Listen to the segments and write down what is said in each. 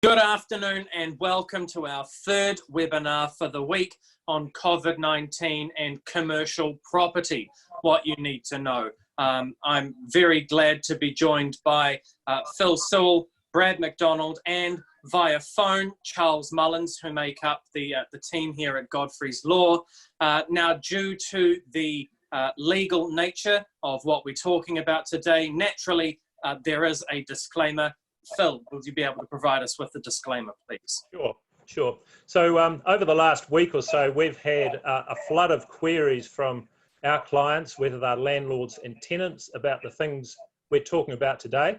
Good afternoon and welcome to our third webinar for the week on COVID-19 and commercial property, what you need to know. I'm very glad to be joined by Phil Sewell, Brad McDonald and via phone, Charles Mullins, who make up the team here at Godfreys Law. Now, due to the legal nature of what we're talking about today, naturally there is a disclaimer. Phil, would you be able to provide us with the disclaimer, please? Sure. So over the last week or so, we've had a flood of queries from our clients, whether they're landlords and tenants, about the things we're talking about today.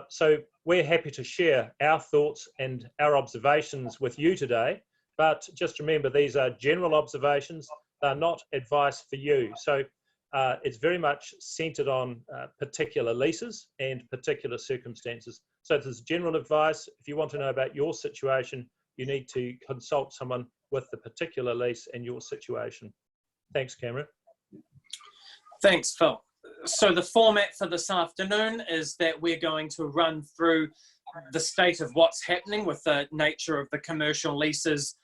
So we're happy to share our thoughts and our observations with you today, but just remember these are general observations, they're not advice for you. So it's very much centred on particular leases and particular circumstances. So this is general advice. If you want to know about your situation, you need to consult someone with the particular lease and your situation. Thanks, Cameron. Thanks, Phil. So the format for this afternoon is that we're going to run through the state of what's happening with the nature of the commercial leases,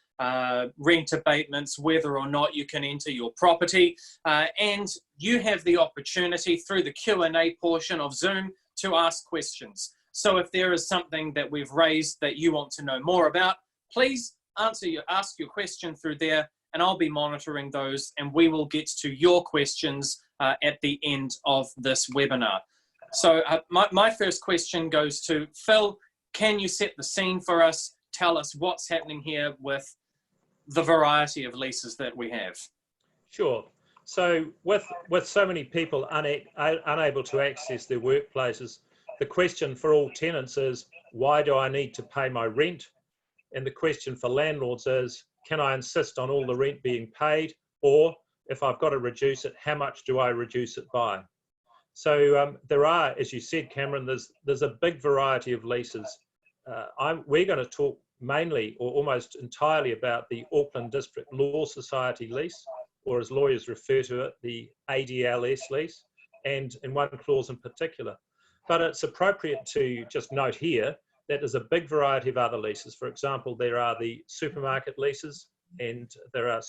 rent abatements, whether or not you can enter your property, and you have the opportunity through the Q&A portion of Zoom to ask questions. So if there is something that we've raised that you want to know more about, please ask your question through there, and I'll be monitoring those, and we will get to your questions at the end of this webinar. So my first question goes to Phil. Can you set the scene for us? Tell us what's happening here with the variety of leases that we have. Sure. So with so many people unable to access their workplaces, the question for all tenants is, why do I need to pay my rent? And the question for landlords is, can I insist on all the rent being paid? Or if I've got to reduce it, how much do I reduce it by? So there are, as you said, Cameron, there's a big variety of leases. We're going to talk mainly or almost entirely about the Auckland District Law Society lease, or as lawyers refer to it, the ADLS lease, and in one clause in particular. But it's appropriate to just note here that there's a big variety of other leases. For example, there are the supermarket leases, and there are,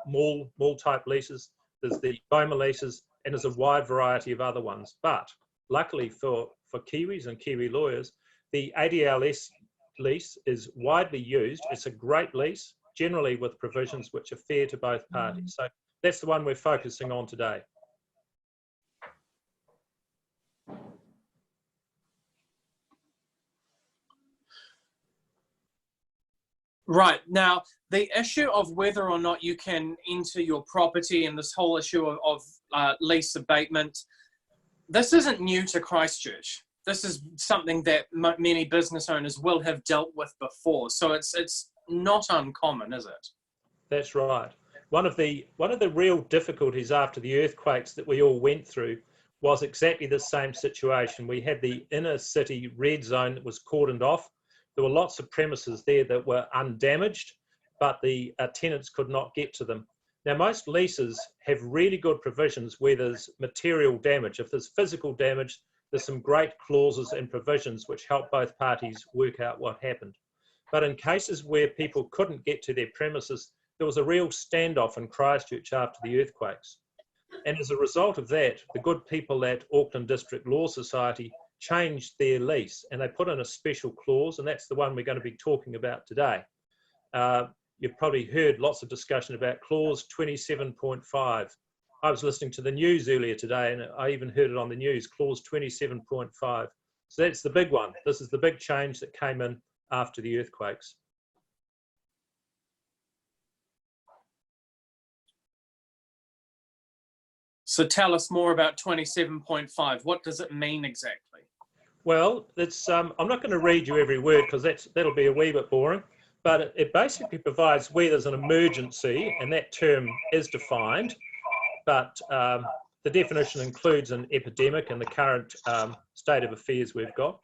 mall type leases, there's the BOMA leases, and there's a wide variety of other ones. But luckily for Kiwis and Kiwi lawyers, the ADLS lease is widely used. It's a great lease, generally with provisions which are fair to both parties. So that's the one we're focusing on today. Right. Now, the issue of whether or not you can enter your property and this whole issue of lease abatement, this isn't new to Christchurch. This is something that many business owners will have dealt with before. So it's not uncommon, is it? That's right. One of the real difficulties after the earthquakes that we all went through was exactly the same situation. We had the inner city red zone that was cordoned off. There were lots of premises there that were undamaged, but the tenants could not get to them. Now, most leases have really good provisions where there's material damage. If there's physical damage, there's some great clauses and provisions which help both parties work out what happened. But in cases where people couldn't get to their premises, there was a real standoff in Christchurch after the earthquakes. And as a result of that, the good people at Auckland District Law Society changed their lease, and they put in a special clause, and that's the one we're going to be talking about today. You've probably heard lots of discussion about clause 27.5. I was listening to the news earlier today, and I even heard it on the news, clause 27.5. So that's the big one. This is the big change that came in after the earthquakes. So tell us more about 27.5. What does it mean exactly? Well, it's, I'm not going to read you every word because that'll be a wee bit boring, but it basically provides where there's an emergency, and that term is defined, but the definition includes an epidemic and the current state of affairs we've got.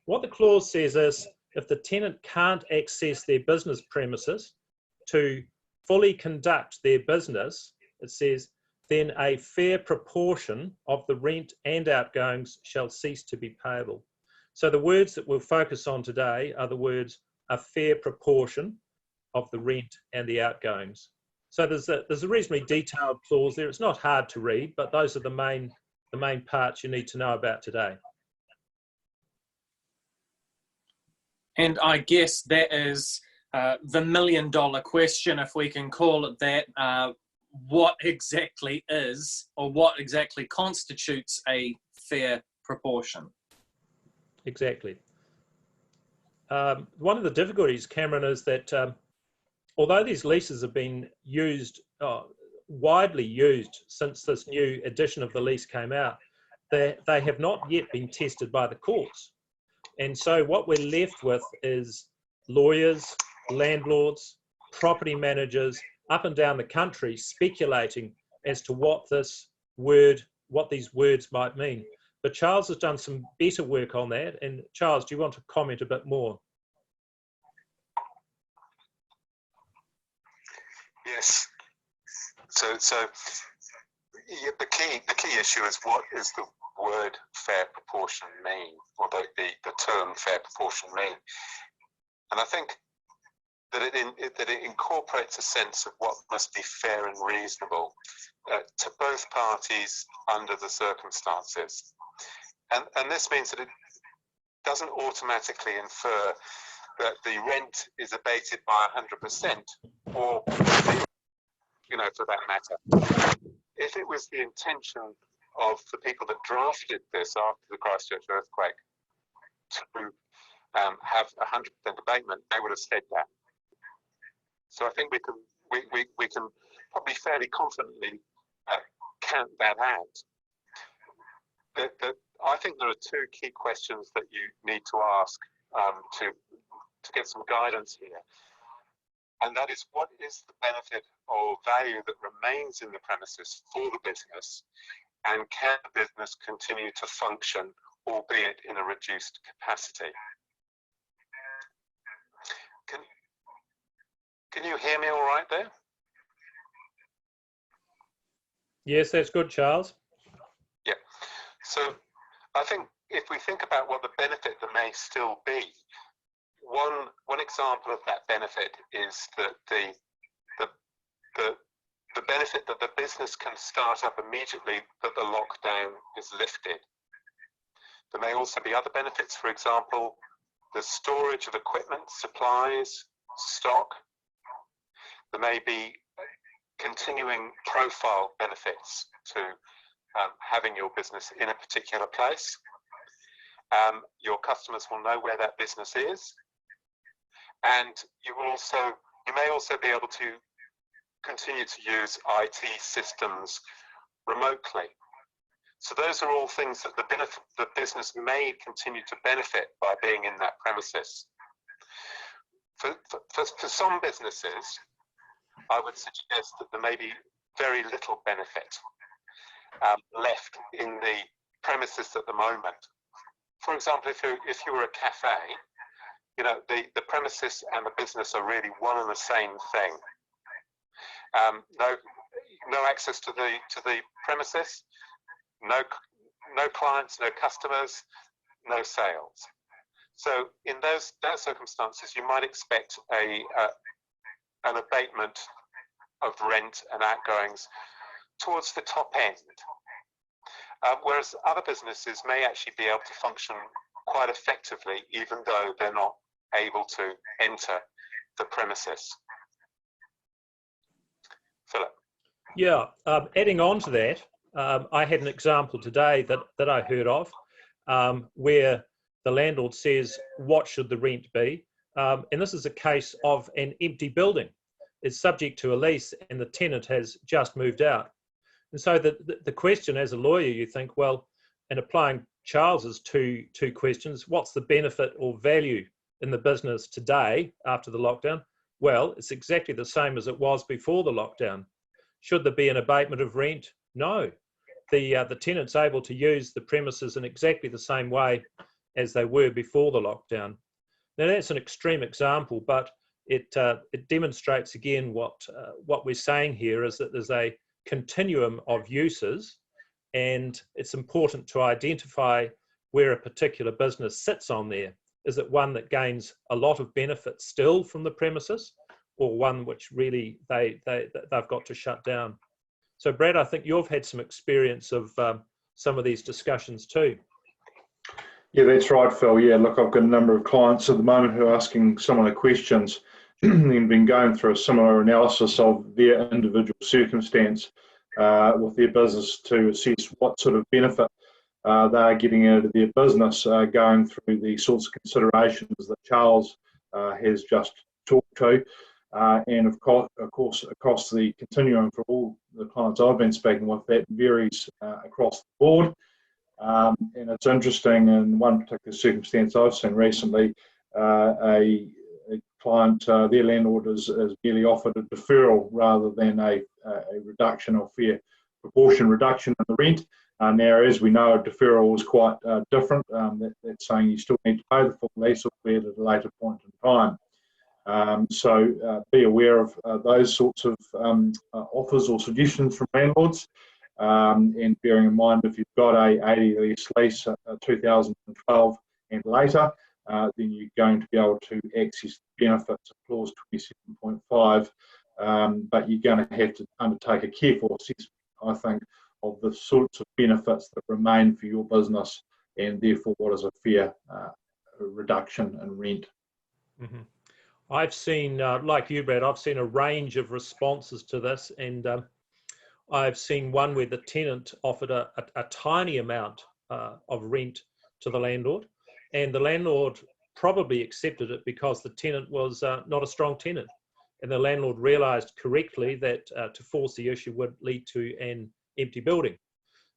What the clause says is, if the tenant can't access their business premises to fully conduct their business, it says, then a fair proportion of the rent and outgoings shall cease to be payable. So the words that we'll focus on today are the words a fair proportion of the rent and the outgoings. So there's a reasonably detailed clause there. It's not hard to read, but those are the main parts you need to know about today. And I guess that is the million-dollar question, if we can call it that. What exactly is, or what exactly constitutes a fair proportion? Exactly. One of the difficulties, Cameron, is that although these leases have been used, widely used since this new edition of the lease came out, they have not yet been tested by the courts. And so what we're left with is lawyers, landlords, property managers up and down the country speculating as to what these words might mean. But Charles has done some better work on that. And Charles, do you want to comment a bit more? Yes. So yeah, the key issue is, what is the word fair proportion mean, or the term fair proportion mean? And I think that it incorporates a sense of what must be fair and reasonable to both parties under the circumstances. And this means that it doesn't automatically infer that the rent is abated by 100%, or, for that matter. If it was the intention of the people that drafted this after the Christchurch earthquake to have 100% abatement, they would have said that. So I think we can probably fairly confidently count that out. I think there are two key questions that you need to ask to get some guidance here. And that is, what is the benefit or value that remains in the premises for the business? And can the business continue to function, albeit in a reduced capacity? Can you hear me all right there? Yes, that's good, Charles. Yeah. So I think if we think about what the benefit there may still be, one example of that benefit is that the benefit that the business can start up immediately that the lockdown is lifted. There may also be other benefits, for example, the storage of equipment, supplies, stock. There may be continuing profile benefits to having your business in a particular place. Your customers will know where that business is, and you may also be able to continue to use IT systems remotely. So those are all things that the business may continue to benefit by being in that premises. For some businesses, I would suggest that there may be very little benefit left in the premises at the moment. For example, if you were a cafe, the premises and the business are really one and the same thing. No access to the premises, no clients, no customers, no sales. So in those circumstances, you might expect an abatement of rent and outgoings towards the top end. Whereas other businesses may actually be able to function quite effectively, even though they're not able to enter the premises. Philip? Yeah, adding on to that, I had an example today that I heard of where the landlord says, what should the rent be? And this is a case of an empty building. It's subject to a lease and the tenant has just moved out. And so the question as a lawyer, you think, well, and applying Charles's two questions, what's the benefit or value in the business today after the lockdown? Well, it's exactly the same as it was before the lockdown. Should there be an abatement of rent? No. The tenant's able to use the premises in exactly the same way as they were before the lockdown. Now that's an extreme example, but it demonstrates again what we're saying here is that there's a continuum of uses, and it's important to identify where a particular business sits on there. Is it one that gains a lot of benefit still from the premises, or one which really they've got to shut down? So Brad, I think you've had some experience of some of these discussions too. Yeah, that's right, Phil. Yeah, look, I've got a number of clients at the moment who are asking similar questions and been going through a similar analysis of their individual circumstance with their business to assess what sort of benefit they are getting out of their business, going through the sorts of considerations that Charles has just talked to. And of course, across the continuum for all the clients I've been speaking with, that varies across the board. And it's interesting, in one particular circumstance I've seen recently, a client, their landlord is merely offered a deferral rather than a reduction or fair proportion reduction in the rent. Now, as we know, a deferral is quite different. That's saying you still need to pay the full lease, albeit at a later point in time. So be aware of those sorts of offers or suggestions from landlords. And bearing in mind, if you've got a 80 lease 2012 and later, then you're going to be able to access the benefits of clause 27.5, but you're going to have to undertake a careful assessment, I think, of the sorts of benefits that remain for your business, and therefore what is a fair reduction in rent. Mm-hmm. I've seen, like you, Brad, I've seen a range of responses to this, and I've seen one where the tenant offered a tiny amount of rent to the landlord, and the landlord probably accepted it because the tenant was not a strong tenant, and the landlord realised correctly that to force the issue would lead to an empty building.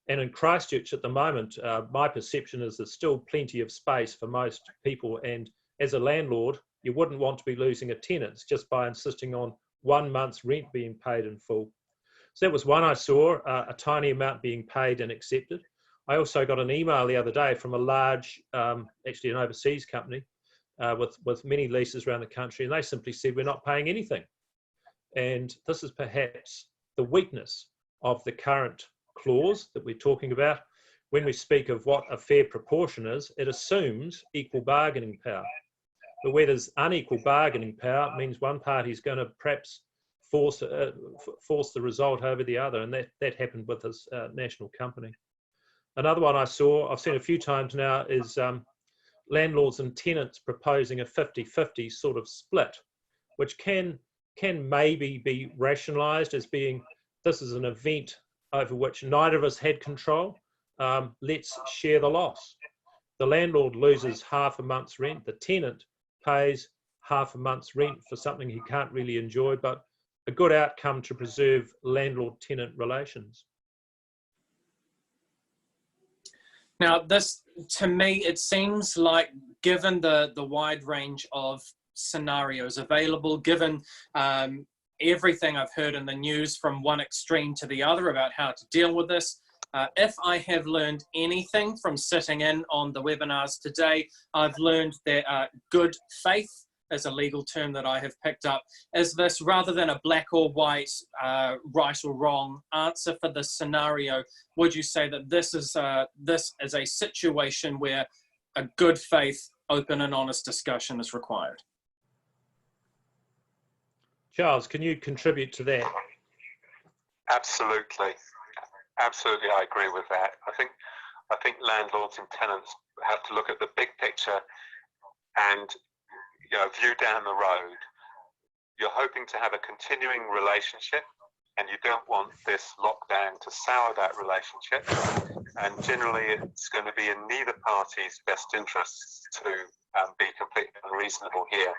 And in Christchurch at the moment, my perception is there's still plenty of space for most people, and as a landlord, you wouldn't want to be losing a tenant just by insisting on 1 month's rent being paid in full. So that was one I saw, a tiny amount being paid and accepted. I also got an email the other day from a large, actually an overseas company with many leases around the country, and they simply said, we're not paying anything. And this is perhaps the weakness of the current clause that we're talking about. When we speak of what a fair proportion is, it assumes equal bargaining power. But where there's unequal bargaining power, it means one party is going to perhaps force the result over the other, and that happened with this national company. Another one I've seen a few times now, is landlords and tenants proposing a 50-50 sort of split, which can maybe be rationalised as being, this is an event over which neither of us had control. Let's share the loss. The landlord loses half a month's rent. The tenant pays half a month's rent for something he can't really enjoy, but a good outcome to preserve landlord-tenant relations. Now, this, to me, it seems like, given the wide range of scenarios available, given everything I've heard in the news from one extreme to the other about how to deal with this, if I have learned anything from sitting in on the webinars today, I've learned that good faith is a legal term that I have picked up. Is this, rather than a black or white, right or wrong answer for this scenario, would you say that this is a situation where a good faith, open and honest discussion is required? Charles, can you contribute to that? Absolutely. Absolutely, I agree with that. I think landlords and tenants have to look at the big picture and, you know, view down the road. You're hoping to have a continuing relationship, and you don't want this lockdown to sour that relationship. And generally, it's going to be in neither party's best interests to be completely unreasonable here.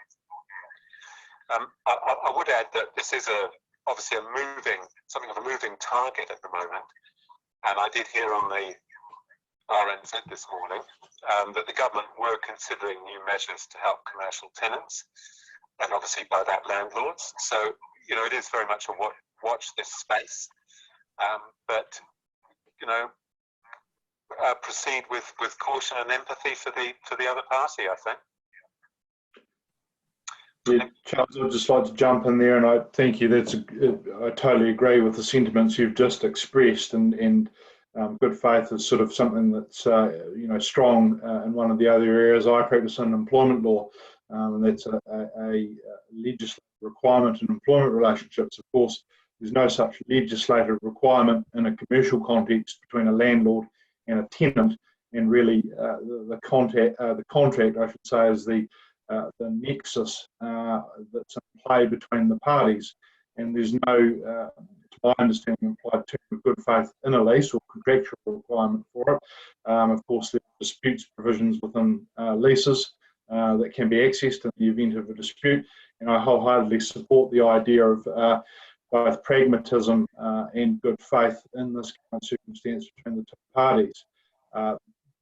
I would add that this is obviously something of a moving target at the moment. And I did hear on the RNZ this morning that the government were considering new measures to help commercial tenants, and obviously by that landlords. So, you know, it is very much a watch this space, but, you know, proceed with caution and empathy for the other party, I think. Yeah, Charles, I'd just like to jump in there, and I thank you. I totally agree with the sentiments you've just expressed, and Good faith is sort of something that's strong in one of the other areas I practice in employment law, and that's a legislative requirement in employment relationships. Of course, there's no such legislative requirement in a commercial context between a landlord and a tenant, and really the contract, I should say, is the nexus that's in play between the parties. And there's no, to my understanding, implied term of good faith in a lease or contractual requirement for it. Of course, there are disputes provisions within leases that can be accessed in the event of a dispute, and I wholeheartedly support the idea of both pragmatism and good faith in this kind of circumstance between the two parties.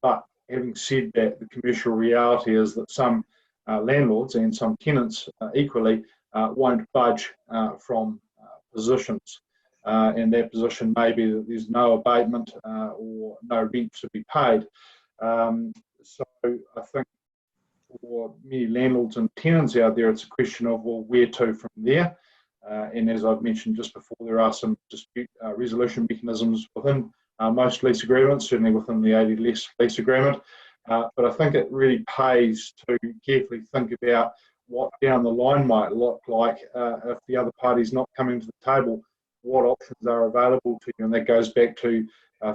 But having said that, the commercial reality is that some landlords and some tenants equally won't budge from positions, and their position may be that there's no abatement or no rent to be paid. So I think for many landlords and tenants out there, it's a question of, well, where to from there? And as I've mentioned just before, there are some dispute resolution mechanisms within most lease agreements, certainly within the 80 lease agreement. But I think it really pays to carefully think about what down the line might look like if the other party's not coming to the table, what options are available to you. And that goes back to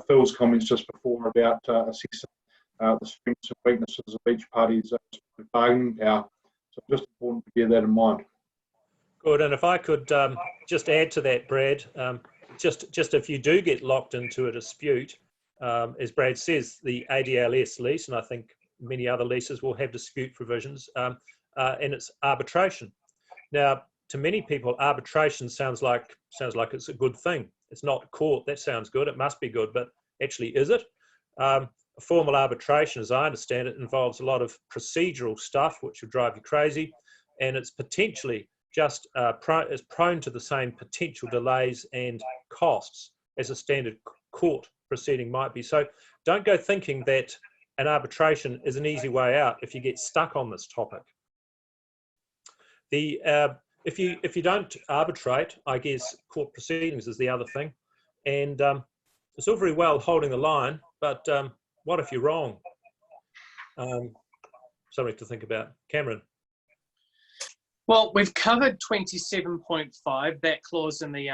Phil's comments just before about assessing the strengths and weaknesses of each party's bargaining power. So just important to bear that in mind. Good, and if I could just add to that, Brad, just if you do get locked into a dispute, as Brad says, the ADLS lease, and I think many other leases will have dispute provisions, and it's arbitration. Now, to many people, arbitration sounds like it's a good thing. It's not court. That sounds good. It must be good, but actually, is it? A formal arbitration, as I understand it, involves a lot of procedural stuff, which would drive you crazy, and it's potentially just is prone to the same potential delays and costs as a standard court proceeding might be. So don't go thinking that an arbitration is an easy way out if you get stuck on this topic. If you don't arbitrate, I guess court proceedings is the other thing, and it's all very well holding the line, but what if you're wrong? Something to think about. Cameron. Well, we've covered 27.5, that clause in the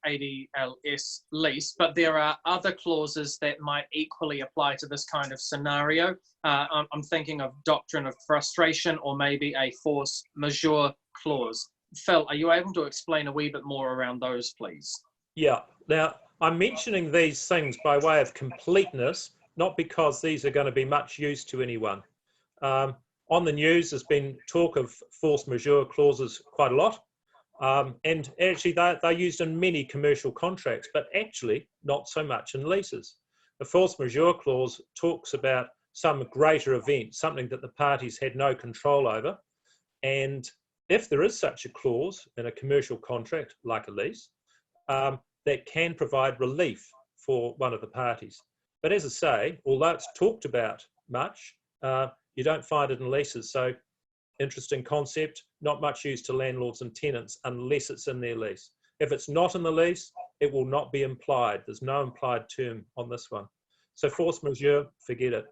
ADLS lease, but there are other clauses that might equally apply to this kind of scenario. I'm thinking of doctrine of frustration or maybe a force majeure clause. Phil, are you able to explain a wee bit more around those, please? Yeah. Now, I'm mentioning these things by way of completeness, not because these are going to be much use to anyone. On the news, there's been talk of force majeure clauses quite a lot, and actually they're used in many commercial contracts, but actually not so much in leases. The force majeure clause talks about some greater event, something that the parties had no control over, and if there is such a clause in a commercial contract, like a lease, that can provide relief for one of the parties. But as I say, although it's talked about much, you don't find it in leases. So interesting concept, not much used to landlords and tenants unless it's in their lease. If it's not in the lease, it will not be implied. There's no implied term on this one. So force majeure, forget it.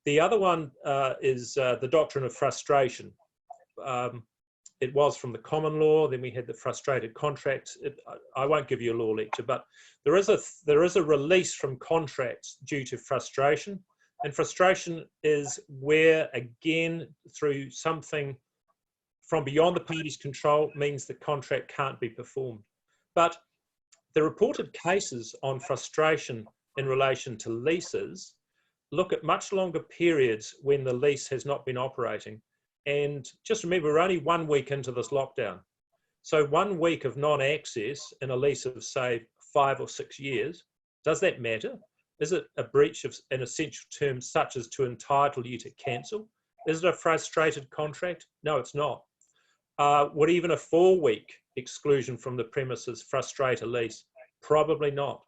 The other one is the doctrine of frustration. It was from the common law, then we had the frustrated contracts. I won't give you a law lecture, but there is a release from contracts due to frustration. And frustration is where, again, through something from beyond the party's control, means the contract can't be performed. But the reported cases on frustration in relation to leases look at much longer periods when the lease has not been operating. And just remember, we're only 1 week into this lockdown. So 1 week of non-access in a lease of, say, 5 or 6 years, does that matter? Is it a breach of an essential term such as to entitle you to cancel? Is it a frustrated contract? No, it's not. Would even a 4-week exclusion from the premises frustrate a lease? Probably not.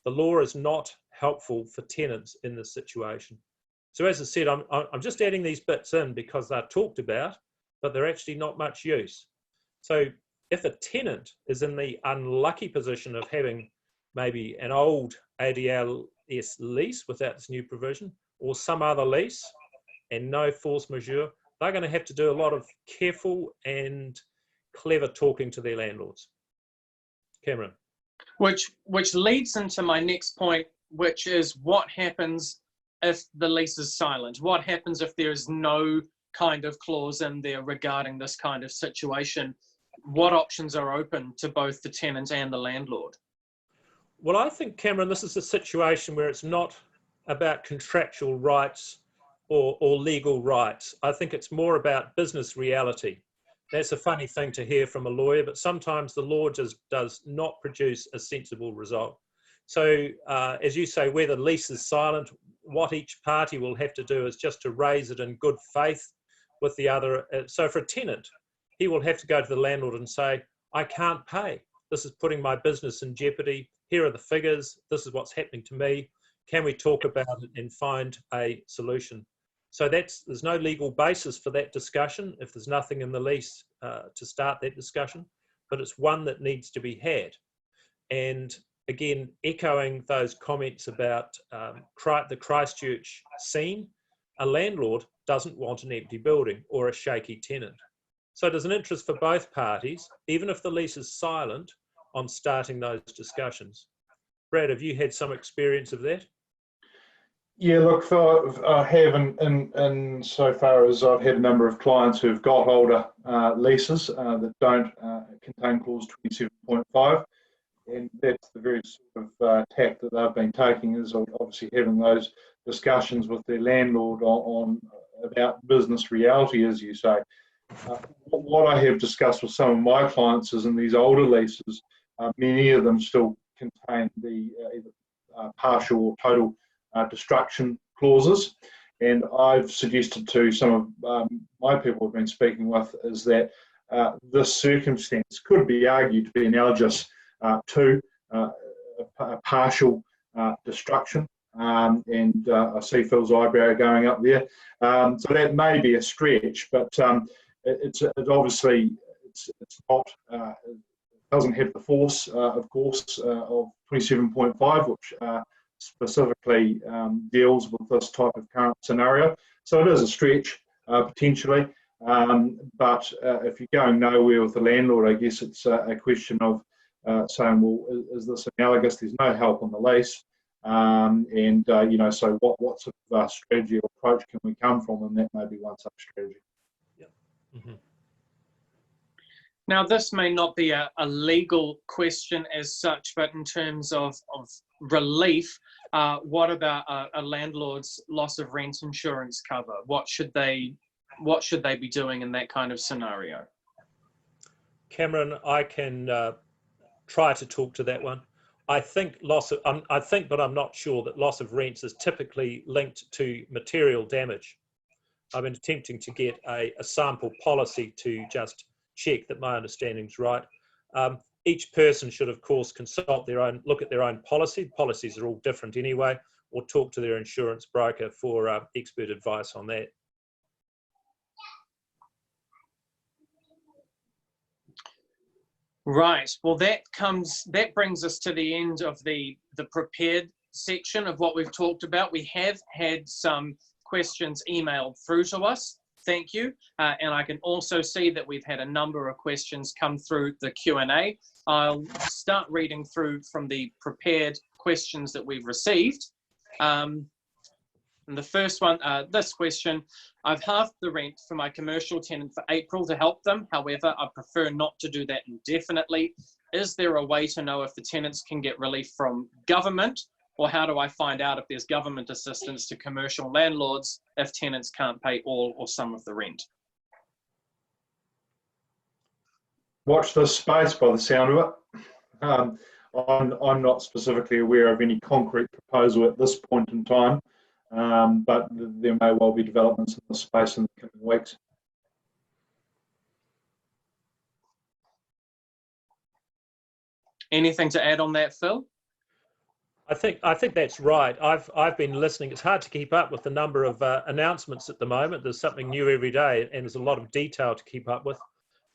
The law is not helpful for tenants in this situation. So as I said, I'm just adding these bits in because they're talked about, but they're actually not much use. So if a tenant is in the unlucky position of having maybe an old ADLS lease without this new provision, or some other lease, and no force majeure, they're going to have to do a lot of careful and clever talking to their landlords. Cameron. Which leads into my next point, which is what happens if the lease is silent? What happens if there is no kind of clause in there regarding this kind of situation? What options are open to both the tenant and the landlord? Well, I think, Cameron, this is a situation where it's not about contractual rights or legal rights. I think it's more about business reality. That's a funny thing to hear from a lawyer, but sometimes the law just does not produce a sensible result. So, as you say, where the lease is silent, what each party will have to do is just to raise it in good faith with the other. So for a tenant, he will have to go to the landlord and say, I can't pay. This is putting my business in jeopardy. Here are the figures. This is what's happening to me. Can we talk about it and find a solution? So there's no legal basis for that discussion if there's nothing in the lease to start that discussion, but it's one that needs to be had. And again, echoing those comments about the Christchurch scene, a landlord doesn't want an empty building or a shaky tenant. So there's an interest for both parties, even if the lease is silent, on starting those discussions. Brad, have you had some experience of that? Yeah, look, I have in so far as I've had a number of clients who've got older leases that don't contain clause 27.5, and that's the very sort of tack that they've been taking, is obviously having those discussions with their landlord on about business reality, as you say. What I have discussed with some of my clients is in these older leases, many of them still contain the either partial or total destruction clauses, and I've suggested to some of my people I've been speaking with is that this circumstance could be argued to be analogous to a partial destruction, and I see Phil's eyebrow going up there. So that may be a stretch, but it's not. It doesn't have the force, of course, of 27.5, which specifically deals with this type of current scenario. So it is a stretch potentially, but if you're going nowhere with the landlord, I guess it's a question of saying, well, is this analogous? There's no help on the lease, and so what sort of strategy or approach can we come from, and that may be one such strategy. Yeah. Mm-hmm. Now, this may not be a legal question as such, but in terms of relief, what about a landlord's loss of rent insurance cover? What should they be doing in that kind of scenario? Cameron, I can try to talk to that one. I think but I'm not sure that loss of rents is typically linked to material damage. I've been attempting to get a sample policy to just check that my understanding is right. Each person should, of course, look at their own policy. Policies are all different anyway, or talk to their insurance broker for expert advice on that. Right. Well, that brings us to the end of the prepared section of what we've talked about. We have had some questions emailed through to us. Thank you. And I can also see that we've had a number of questions come through the Q&A. I'll start reading through from the prepared questions that we've received. And the first one, this question: I've halved the rent for my commercial tenant for April to help them. However, I prefer not to do that indefinitely. Is there a way to know if the tenants can get relief from government? Or how do I find out if there's government assistance to commercial landlords if tenants can't pay all or some of the rent? Watch this space by the sound of it. I'm not specifically aware of any concrete proposal at this point in time, but there may well be developments in this space in the coming weeks. Anything to add on that, Phil? I think that's right. I've been listening. It's hard to keep up with the number of announcements at the moment. There's something new every day, and there's a lot of detail to keep up with.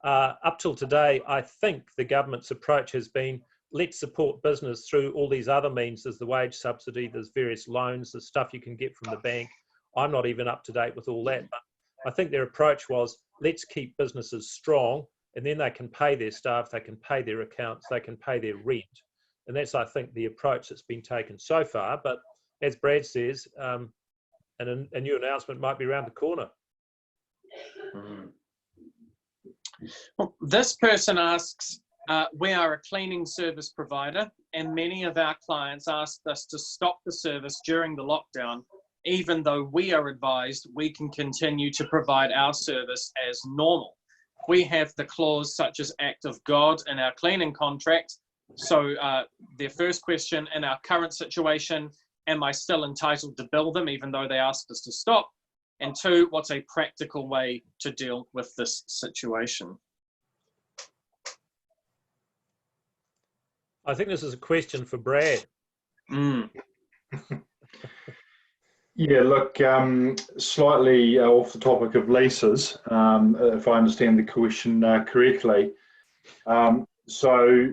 Up till today, I think the government's approach has been let's support business through all these other means. There's the wage subsidy, there's various loans, there's stuff you can get from the bank. I'm not even up to date with all that, but I think their approach was, let's keep businesses strong, and then they can pay their staff, they can pay their accounts, they can pay their rent. And that's, I think, the approach that's been taken so far. But as Brad says, a new announcement might be around the corner. Well, this person asks, we are a cleaning service provider, and many of our clients asked us to stop the service during the lockdown, even though we are advised we can continue to provide our service as normal. We have the clause such as act of God in our cleaning contract. So their first question, in our current situation, am I still entitled to bill them even though they asked us to stop? And two, what's a practical way to deal with this situation? I think this is a question for Brad. Yeah, look, slightly off the topic of leases, if I understand the question correctly. So,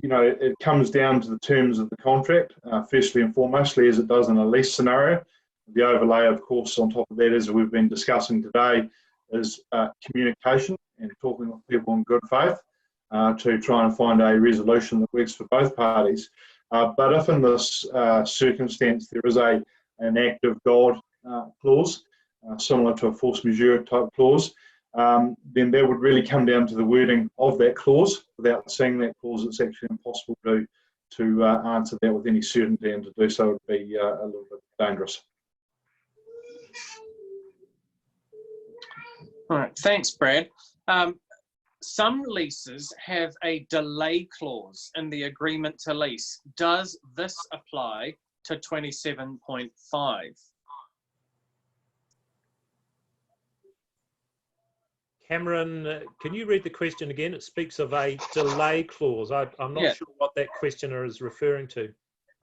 you know, it comes down to the terms of the contract, firstly and foremostly, as it does in a lease scenario. The overlay, of course, on top of that, as we've been discussing today, is communication and talking with people in good faith to try and find a resolution that works for both parties. But if in this circumstance there is an act of God clause, similar to a force majeure type clause, then that would really come down to the wording of that clause. Without seeing that clause, it's actually impossible to answer that with any certainty, and to do so would be a little bit dangerous. All right, thanks, Brad. Some leases have a delay clause in the agreement to lease. Does this apply to 27.5? Cameron, can you read the question again? It speaks of a delay clause. I'm not sure what that questioner is referring to.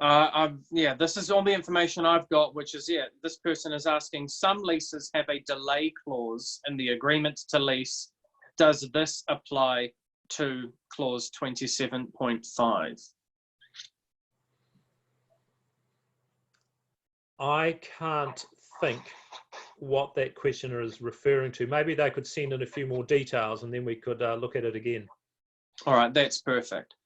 Yeah, this is all the information I've got, which is, this person is asking, some leases have a delay clause in the agreement to lease. Does this apply to clause 27.5? I can't think what that questioner is referring to. Maybe they could send in a few more details and then we could look at it again. All right, that's perfect.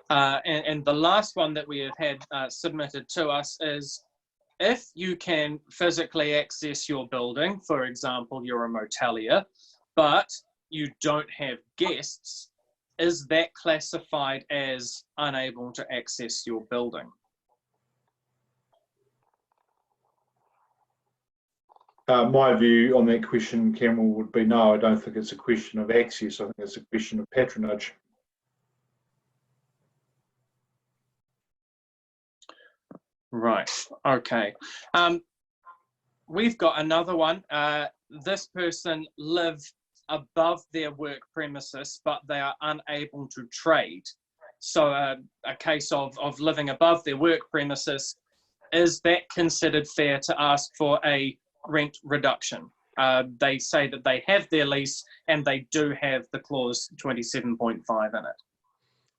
And the last one that we have had submitted to us is, if you can physically access your building, for example, you're a motelier, but you don't have guests, is that classified as unable to access your building? My view on that question, Cameron, would be no. I don't think it's a question of access. I think it's a question of patronage. Right. Okay. We've got another one. This person live above their work premises, but they are unable to trade. So a case of living above their work premises, is that considered fair to ask for a rent reduction? They say that they have their lease and they do have the clause 27.5 in it.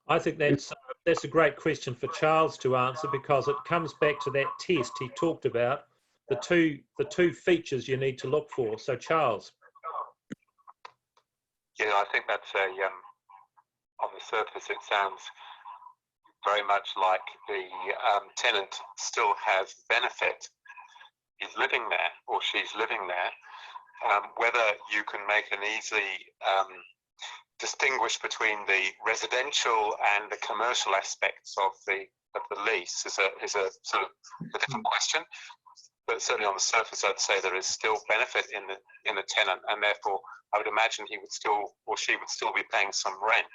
I think that's a great question for Charles to answer, because it comes back to that test he talked about, the two features you need to look for. So Charles. Yeah, I think that's on the surface it sounds very much like the tenant still has benefit. He's living there or she's living there. Whether you can make an easy distinguish between the residential and the commercial aspects of the lease is a sort of a different question. But certainly on the surface, I'd say there is still benefit in the tenant, and therefore I would imagine he would still, or she would still be paying some rent.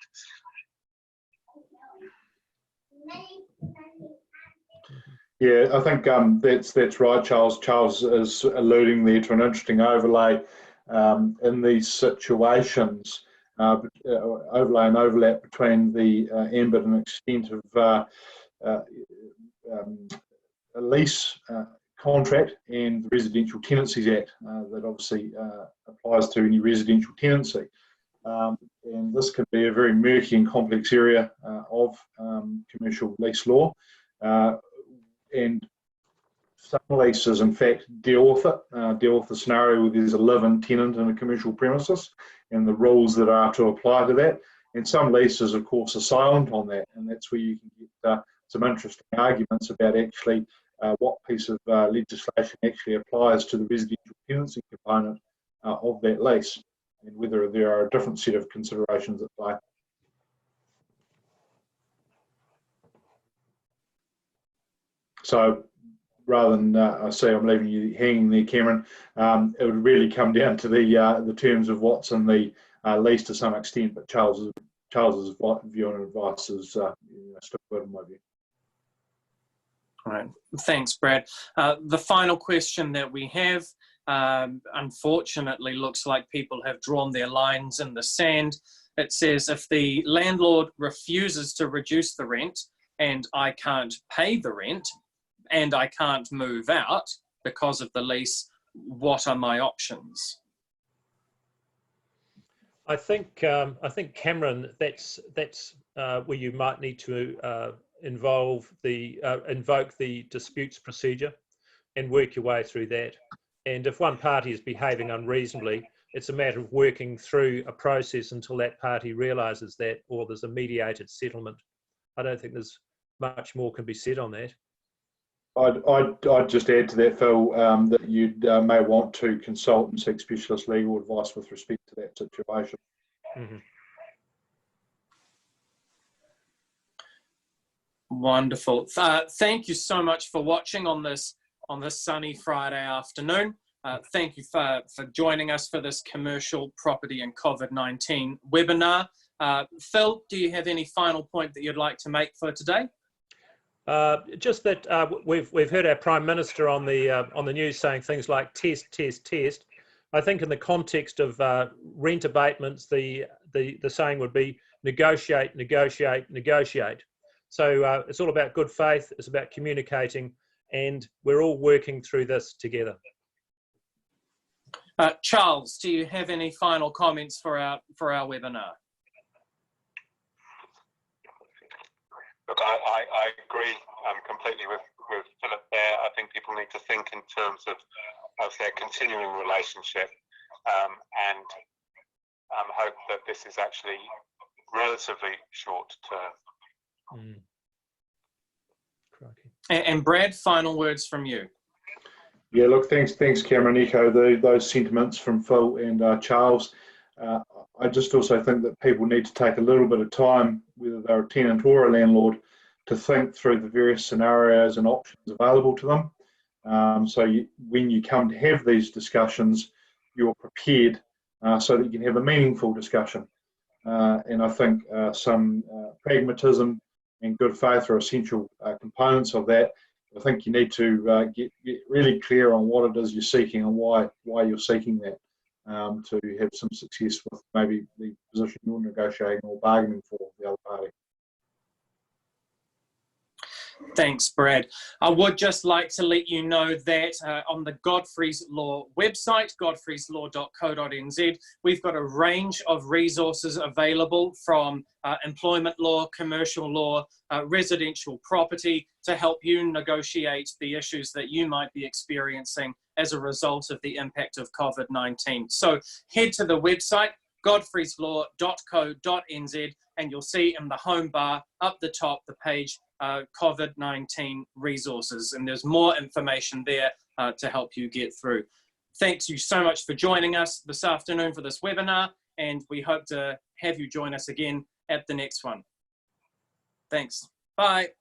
Yeah, I think that's right, Charles. Charles is alluding there to an interesting overlay in these situations, overlay and overlap between the ambit and extent of a lease contract and the Residential Tenancies Act that obviously applies to any residential tenancy. And this can be a very murky and complex area of commercial lease law. And some leases, in fact, deal with it, deal with the scenario where there's a live-in tenant in a commercial premises and the rules that are to apply to that. And some leases, of course, are silent on that, and that's where you can get some interesting arguments about actually what piece of legislation actually applies to the residential tenancy component of that lease, and whether there are a different set of considerations at play. So rather than I say I'm leaving you hanging there, Cameron, it would really come down to the terms of what's in the lease to some extent, but Charles's view and advice is still good in my view. All right, thanks, Brad. The final question that we have, unfortunately, looks like people have drawn their lines in the sand. It says, if the landlord refuses to reduce the rent and I can't pay the rent and I can't move out because of the lease, what are my options? I think Cameron, that's where you might need to invoke the disputes procedure and work your way through that. And if one party is behaving unreasonably, it's a matter of working through a process until that party realises that, or there's a mediated settlement. I don't think there's much more can be said on that. I'd just add to that, Phil, that you may want to consult and seek specialist legal advice with respect to that situation. Mm-hmm. Wonderful. Thank you so much for watching on this sunny Friday afternoon. Thank you for joining us for this commercial property and COVID-19 webinar. Phil, do you have any final point that you'd like to make for today? Just that we've heard our Prime Minister on the news saying things like test, test, test. I think in the context of rent abatements, the saying would be negotiate, negotiate, negotiate. So it's all about good faith. It's about communicating, and we're all working through this together. Charles, do you have any final comments for our webinar? Look, I agree completely with Philip there. I think people need to think in terms of their continuing relationship and hope that this is actually relatively short term. And Brad, final words from you. Yeah, look, thanks, Cameron. Echo those sentiments from Phil and Charles. I just also think that people need to take a little bit of time, whether they're a tenant or a landlord, to think through the various scenarios and options available to them. When you come to have these discussions, you're prepared so that you can have a meaningful discussion. And I think some pragmatism and good faith are essential components of that. I think you need to get really clear on what it is you're seeking and why you're seeking that, to have some success with maybe the position you're negotiating or bargaining for the other party. Thanks, Brad. I would just like to let you know that on the Godfreys Law website, godfreyslaw.co.nz, we've got a range of resources available from employment law, commercial law, residential property, to help you negotiate the issues that you might be experiencing as a result of the impact of COVID-19. So head to the website, godfreyslaw.co.nz, and you'll see in the home bar up the top the page COVID-19 resources, and there's more information there to help you get through. Thanks you so much for joining us this afternoon for this webinar, and we hope to have you join us again at the next one. Thanks. Bye.